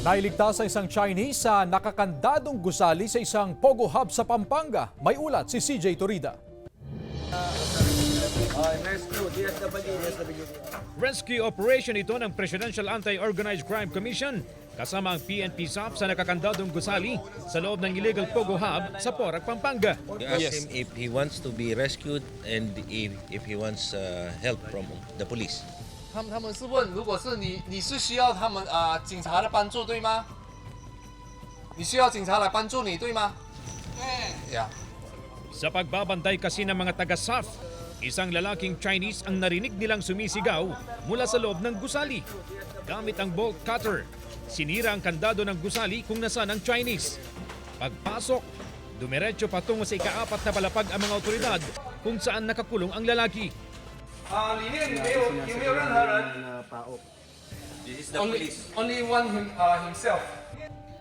Nailigtas sa isang Chinese sa nakakandadong gusali sa isang Pogo Hub sa Pampanga. May ulat si CJ Torida. Rescue operation ito ng Presidential Anti-Organized Crime Commission kasama ang PNP SAP sa nakakandadong gusali sa loob ng illegal Pogo Hub sa Porac, Pampanga. You ask him if he wants to be rescued and if he wants help from the police. 他们是问，如果是你是需要他们警察的帮助对吗？你需要警察来帮助你对吗？对。Yeah. Sa pagbabantay kasi ng mga taga-SAF, isang lalaking Chinese ang narinig nilang sumisigaw mula sa loob ng gusali. Gamit ang bolt cutter, sinira ang kandado ng gusali kung nasaan ang Chinese. Pagpasok, dumiretso patungo sa ika-4 na palapag ang mga otoridad kung saan nakakulong ang lalaki. 里面有没有任何人 This is？Only one himself.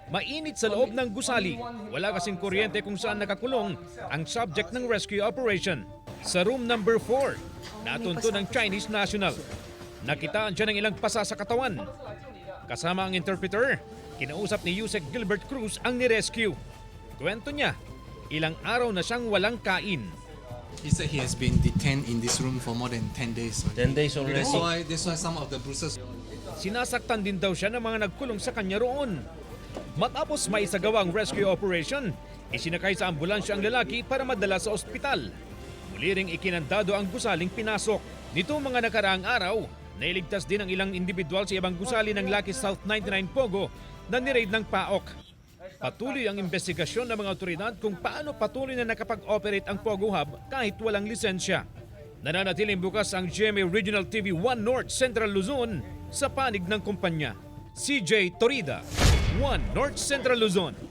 Mainit sa loob ng gusali. Wala kasing kuryente kung saan nakakulong ang subject ng rescue operation. Sa room number 4, natunto ng Chinese national. Nakitaan siya ng ilang pasa sa katawan. Kasama ang interpreter, kinausap ni Yusek Gilbert Cruz ang ni-rescue. Kwento niya, ilang araw na siyang walang kain. He said he has been detained in this room for more than 10 days. 10 days already. That's why some of the bruises. Sinasaktan din daw siya ng mga nagkulong sa kanya roon. Matapos maisagawa ang rescue operation, isinakay sa ambulansya ang lalaki para madala sa ospital. Muli ring ikinandado ang gusaling pinasok. Nito mga nakaraang araw, nailigtas din ang ilang individual sa ibang gusali ng Lucky South 99 Pogo na niraid ng PAOK. Patuloy ang investigasyon ng mga otoridad kung paano patuloy na nakapag-operate ang Pogo Hub kahit walang lisensya. Nananatiling bukas ang GMA Regional TV 1 North Central Luzon sa panig ng kumpanya. CJ Torida, 1 North Central Luzon.